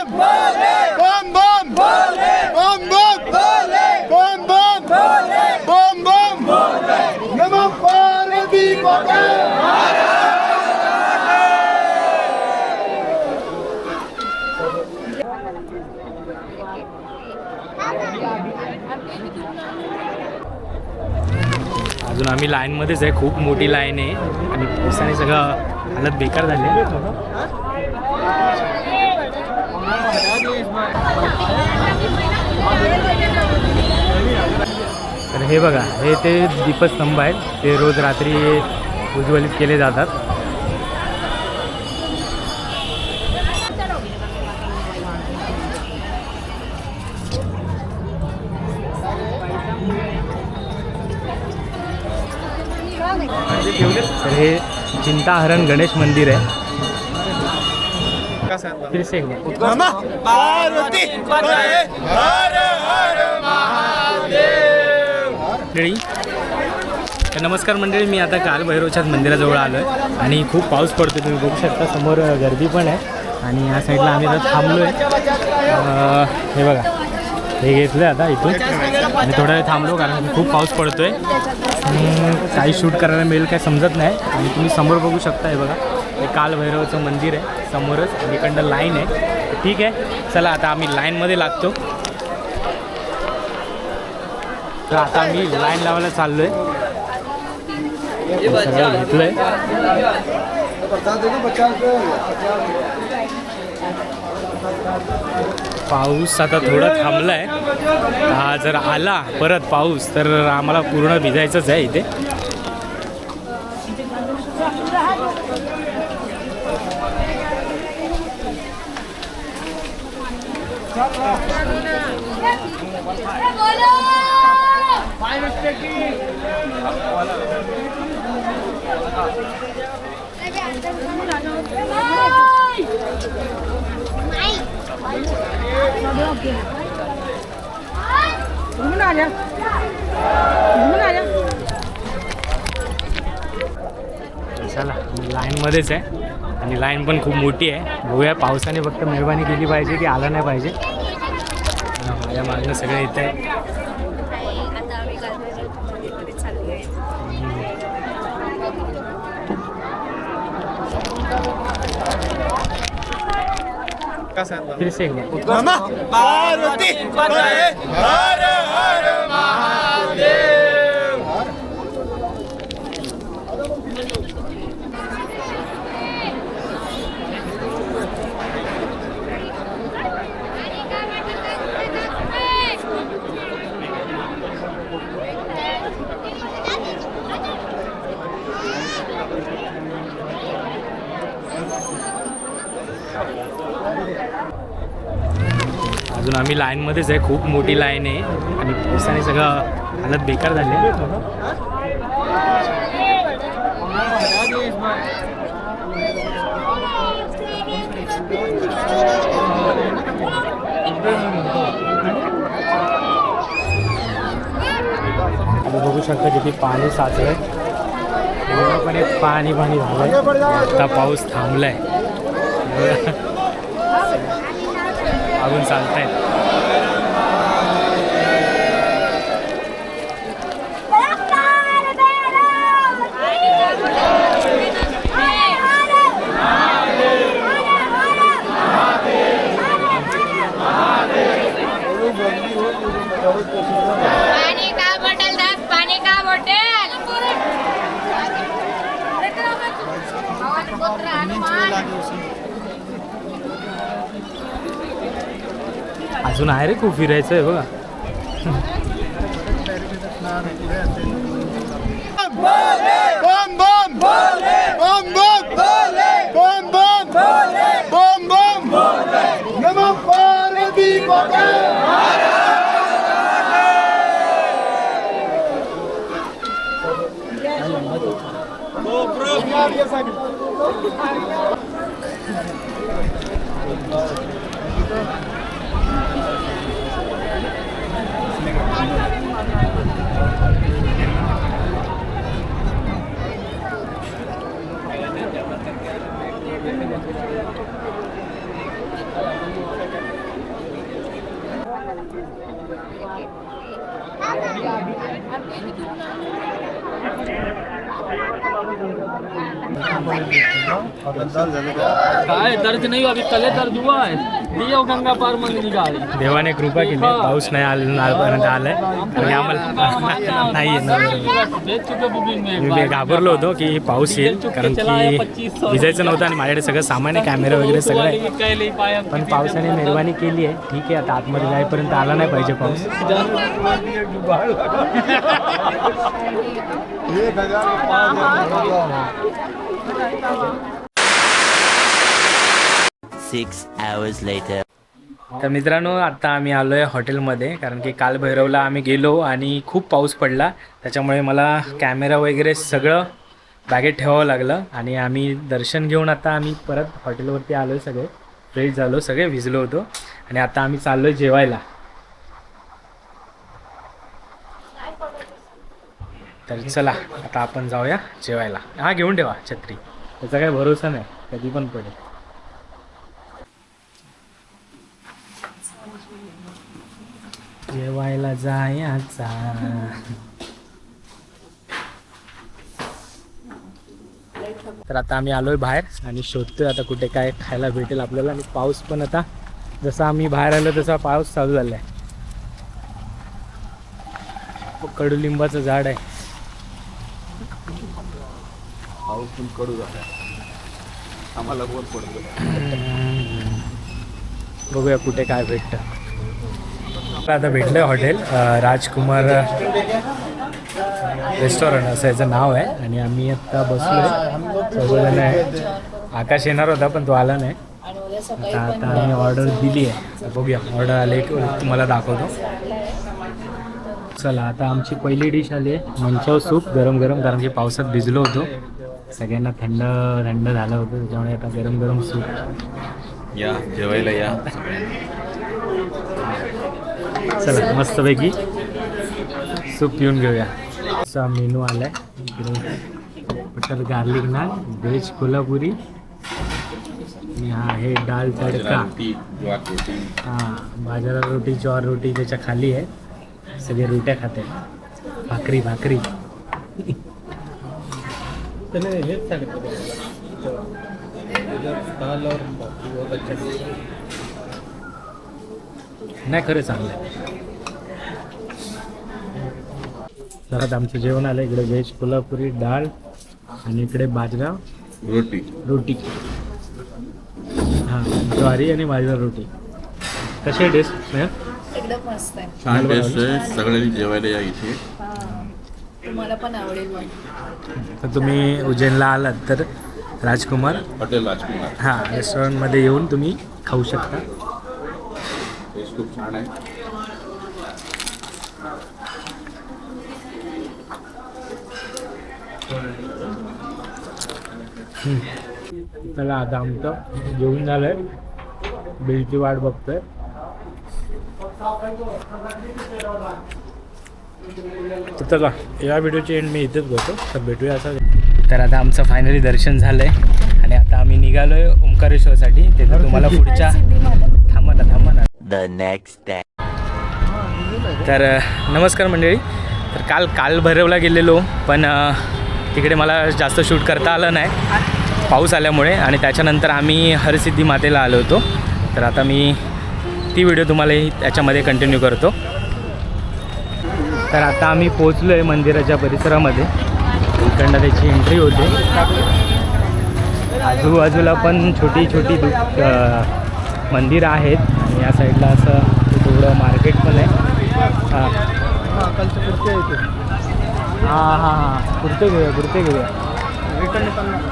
बम बम बम बम बम बम बम नमः पार्वती अजून आम्ही लाईनमध्येच आहे, खूप मोठी लाईन आहे आणि पावसाने सगळं हालत बेकार झाली. तर हे बघा, हे ते दीपस्तंभ आहेत, ते रोज रात्री उज्ज्वलित केले जातात. तर हे चिंताहरण गणेश मंदिर आहे. फिर से एक बार. नमः पार्वती हर हर महादेव. मंडळी, तर नमस्कार मंडळी, मी आता कालभैरवच्या मंदिराजवळ आलो आहे आणि खूप पाऊस पडतो. तुम्ही बघू शकता, समोर गर्दी पण आहे आणि या साईडला आम्ही आता थांबलो आहे. हे बघा, हे घेतलं आता इथून आणि थोडा वेळ थांबलो कारण खूप पाऊस पडतो आहे. काही शूट करायला मिळेल काय समजत नाही. आणि तुम्ही समोर बघू शकता, हे बघा, हे कालभैरवचं मंदिर आहे समोरच आणि इकडनं लाईन आहे. ठीक आहे, चला आता आम्ही लाईनमध्ये लागतो. तर आता मी लाईन लावायला चाललो आहे. सगळं घेतलं आहे. पाऊस आता थोडा थांबला आहे. हा जर आला परत पाऊस तर आम्हाला पूर्ण भिजायचंच आहे इथे. चला, लाईनमध्येच आहे आणि लाईन पण खूप मोठी आहे. बघूया, पावसाने फक्त मेहरबानी केली पाहिजे की आला नाही पाहिजे. माझ्या मागणं सगळं येत आहे. फिर से एक बार. नमः पार्वती हर हर महादेव. अजून आम्ही लाईनमध्येच आहे, खूप मोठी लाईन आहे आणि पावसाने सगळं हालत बेकार झाली. बघू शकता किती पाणी साचलंय. पूर्णपणे पाणी झालंय. आता पाऊस थांबलाय. अजून चालतायत. पानी का बोतल 10 पानी का बोतल. अजून आहे रे, खूप फिरायचं आहे बघा. बम बम बम बम बम बम नमः पार्वती काय दर्द नाही अभी कले दर्द हुआ है दियो गंगा पार मंदिर गाड़ी देवाने कृपा केली, पाऊस नाही आल्यापर्यंत आलाय. आणि आम्हाला नाही येत. बेच चुके बुकिंग में मी घाबरलो होतो की पाऊस येईल, कारण की भिजायचं नव्हतं आणि माझ्याकडे सगळं सामान आहे, कॅमेरा वगैरे सगळं आहे. कह नहीं पाया पण पावसाने मेहरबानी केली आहे. ठीक आहे, आता आतमध्ये जाईपर्यंत आला नाही पाहिजे पाऊस. तर मित्रांनो, आता आम्ही आलो आहे हॉटेलमध्ये, कारण की काल भैरवला आम्ही गेलो आणि खूप पाऊस पडला. त्याच्यामुळे मला कॅमेरा वगैरे सगळं बॅगेत ठेवावं लागलं. आणि आम्ही दर्शन घेऊन आता आम्ही परत हॉटेलवरती आलो आहे. सगळे फ्रेश झालो, सगळे भिजलो होतो. आणि आता आम्ही चाललो आहे जेवायला. तर चला आता आपण जाऊया जेवायला. हा, घेऊन ठेवा छत्री, त्याचा काही भरोसा नाही, कधी पण पडेल. जेवायला जायचा. तर आता आम्ही आलोय बाहेर आणि शोधतोय आता कुठे काय खायला भेटेल आपल्याला. आणि पाऊस पण आता जसा आम्ही बाहेर आलो तसा पाऊस चालू झालाय. कडुलिंबाचं झाड आहे. पाऊस पण कडू झाला, आम्हाला कोण पडतो. बघूया कुठे काय भेटतं. आता भेटलं हॉटेल राजकुमार रेस्टॉरंट असं याचं नाव आहे. आणि आम्ही आत्ता बसलोय सगळेजण आहे. आकाश येणार होता पण तो आला नाही. आता आम्ही ऑर्डर दिली आहे. बघूया ऑर्डर आले की तुम्हाला दाखवतो. चला, आता आमची पहिली डिश आली आहे मंचाव सूप गरम गरम, कारण की पावसात भिजलो होतो, सगळ्यांना थंड थंड झालं होतं, त्याच्यामुळे आता गरम गरम सूप. या जेवायला या. चला मस्तपैकी सूप पिऊन घेऊया. असा मेनू आला आहे. इकडे butter garlic naan, veg Kolhapuri, आणि हा आहे डाळ तडका. हां, बाजारा रोटी, ज्वार रोटी त्याच्या खाली आहे. सगळे रोट्या खाते, भाकरी भाकरी. नाही, खरं चांगलं आहे. तर आमचं जेवण आलं. इकडे व्हेज कोल्हापुरी डाळ आणि इकडे बाजरा रोटी. हां, ज्वारी आणि बाजरा रोटी. कशी टेस्ट? एकदम मस्त आहे. छान टेस्ट आहे. सगळ्यांनी जेवायला या इथे. तुम्हाला पण आवडेल. तर तुम्ही उज्जैनला आलात तर राजकुमार हॉटेल राजकुमार हां रेस्टॉरंटमध्ये येऊन तुम्ही खाऊ शकता. टेस्ट खूप छान आहे. चला, आता आमचं जेवून झालं आहे. बिलची वाट बघतोय. तर चला, या व्हिडिओची एंड मी इथेच करतो. तर भेटूया असं. तर आता आमचं फायनली दर्शन झालं आहे आणि आता आम्ही निघालो आहे ओंकारेश्वरसाठी. तिथे तुम्हाला पुढच्या थांबा ना The next day. तर नमस्कार मंडळी. तर काल भैरवला गेलेलो, पण तिकडे मला जास्त शूट करता आलं नाही पाऊस आल्यामुळे. आणि त्याच्यानंतर आम्ही हरसिद्धी मातेला आलो होतो. तर आता मी ती व्हिडिओ तुम्हाला त्याच्यामध्ये कंटिन्यू करतो. तर आता आम्ही पोचलो आहे मंदिराच्या परिसरामध्ये. इकडनं त्याची एंट्री होते. आजूबाजूला पण छोटी छोटी मंदिरं आहेत. आणि या साईडला असं थोडं मार्केट पण आहे. हां हां हां हां, कुर्ते घेऊया.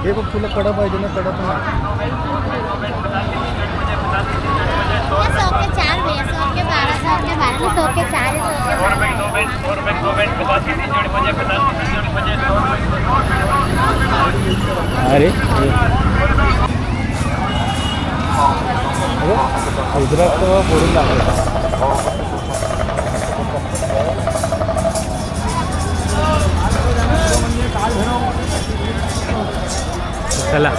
हे बघ, तुला कडा पाहिजे ना? कडा पण 100 के 4 भैया, 100 के 12, 100 के 12, 100 के 4, 100 के अरे गुजरात बोलून दाखवलं. चला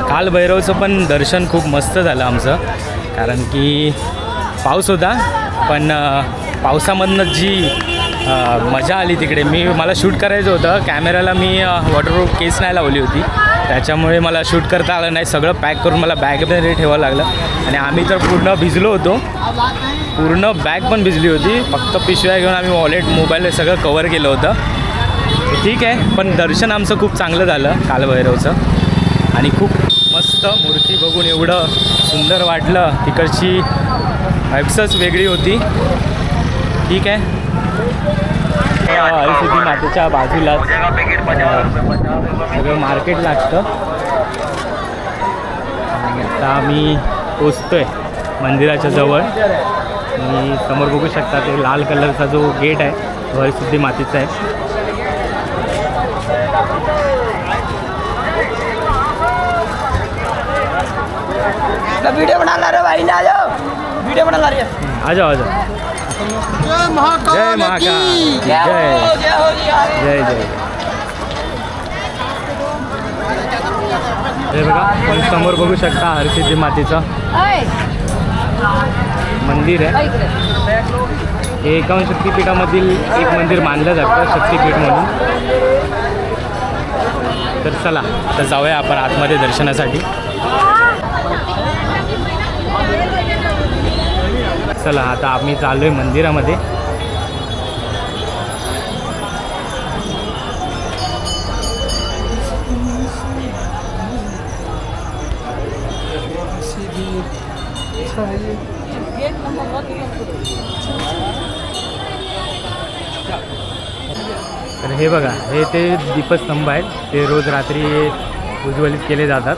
काल भैरवचं पण दर्शन खूप मस्त झालं आमचं, कारण की पाऊस होता, पण पावसामधनं जी मजा आली तिकडे. मला शूट करायचं होतं, कॅमेराला मी वॉटरप्रूफ केस नाही लावली होती, त्याच्यामुळे मला शूट करता आलं नाही. सगळं पॅक करून मला बॅगमध्ये ठेवावं लागलं आणि आम्ही तर पूर्ण भिजलो होतो, पूर्ण बॅग पण भिजली होती. फक्त पिशव्या घेऊन आम्ही वॉलेट मोबाईल सगळं कवर केलं होतं. ठीक आहे, पण दर्शन आमचं खूप चांगलं झालं कालभैरवचं आणि खूप मस्त मूर्ती बघून एवढं सुंदर वाटलं. तिकडची वाइब्सच वेगळी होती. ठीक आहे, हरसिद्धी मातेच्या बाजूलाच सगळं मार्केट लागतं आणि आता आम्ही पोचतोय मंदिराच्या जवळ. आणि समोर बघू शकता ते लाल कलरचा जो गेट आहे तो हरसिद्धी मातेचा आहे. वीडियो बना ला रहे भाई ना, आ जाओ वीडियो बना ला रहे। आ जाओ आ जाओ. जय महाकाल, जय जय जय. हे बघा, पण समोर बघू शकता हरसिद्धी मातेचं मंदिर आहे. हे 51 शक्तिपीठामधील एक मंदिर मानलं जातं, शक्तिपीठ म्हणून. तर चला तर जाऊया आपण आतमध्ये दर्शनासाठी. चला आता आम्ही चाललो आहे मंदिरामध्ये. तर हे बघा, हे ते दीपस्तंभ आहेत, ते रोज रात्री उज्ज्वलित केले जातात.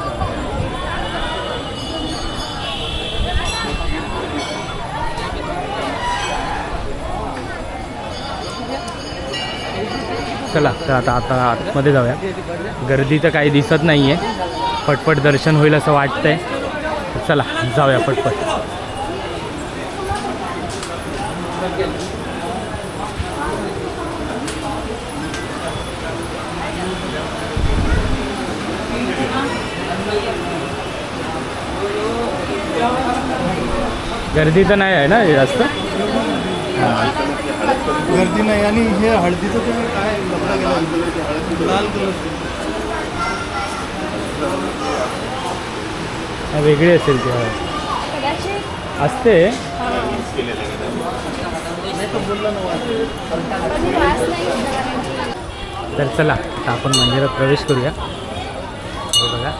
चला तर आता आतमध्ये जाऊया. गर्दी तर काही दिसत नाही आहे, पटपट दर्शन होईल असं वाटतंय. चला जाऊया पटपट. गर्दी तर नाही आहे ना जास्त? गर्दी नाही. आणि हे हळदीचं तुम्ही काय कपडा गेला लाल कलर वेगळी असेल ती असते. तर चला आता आपण मंदिरात प्रवेश करूया. हे बघा,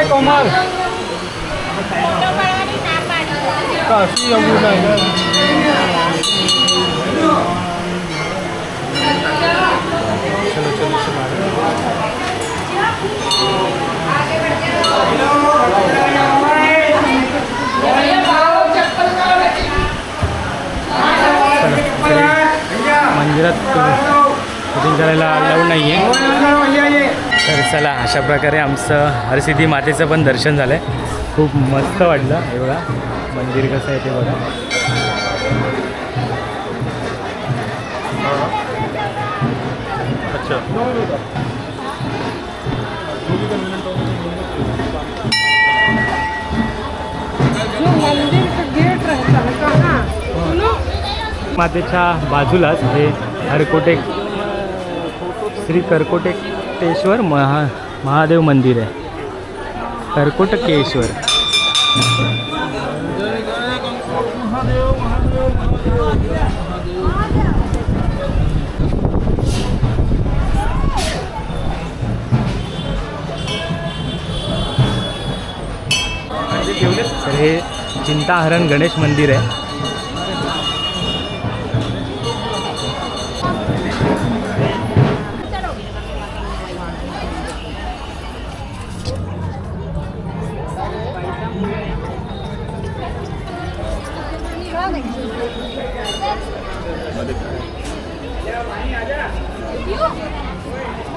कोमल काशी यमुना मंदिरात शूटिंग करायला अलाउड नाही आहे. तर चला, अशा प्रकारे आमचं हरसिद्धी मातेचं पण दर्शन झालं आहे. खूप मस्त वाटलं. हे बघा मंदिर कसं आहे ते बघा. अच्छा, मातेच्या बाजूलाच हे श्री करकोटेश्वर महादेव मंदिर आहे. करकोटकेश्वर. तर हे चिंताहरण गणेश मंदिर आहे.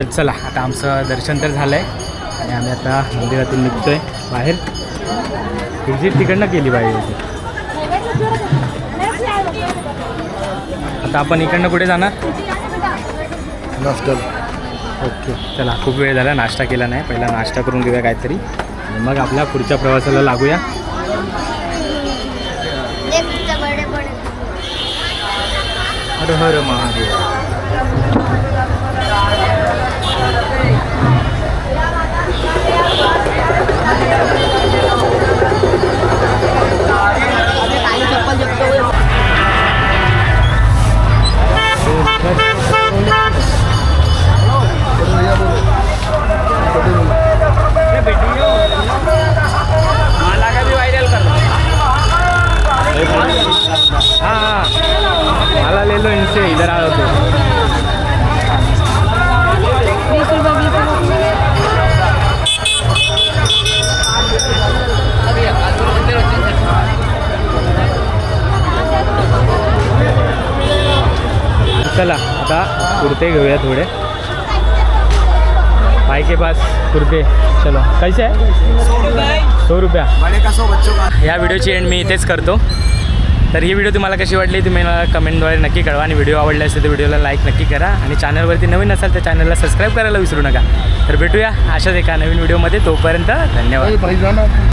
तर चला आता आमचं दर्शन तर झालं आहे आणि आम्ही आता मंदिरातून निघतोय बाहेर. एक्झिट तिकडनं केली पाहिजे. आता आपण इकडनं कुठे जाणार? नाश्ता. ओके चला, खूप वेळ झाला, नाश्ता केला नाही. पहिला नाश्ता करून घेऊया काहीतरी आणि मग आपल्या पुढच्या प्रवासाला लागूया. हर हर महादेव. हाँ माला ले लो इनसे, इधर आओ तो. चला आता कुर्ते घेऊया थोडे. भाई के पास कुर्ते. चलो कैसे आहे? 100 रुपया. या व्हिडिओची एंड मी इथेच करतो. तर ही व्हिडिओ तुम्हाला कशी वाटली तुम्ही मला कमेंटद्वारे नक्की कळवा आणि व्हिडिओ आवडला असेल तर व्हिडिओला लाईक नक्की करा आणि चॅनलवरती नवीन असाल तर चॅनलला सबस्क्राईब करायला विसरू नका. तर भेटूया अशाच एका नवीन व्हिडिओमध्ये. तोपर्यंत धन्यवाद. भाई जाना.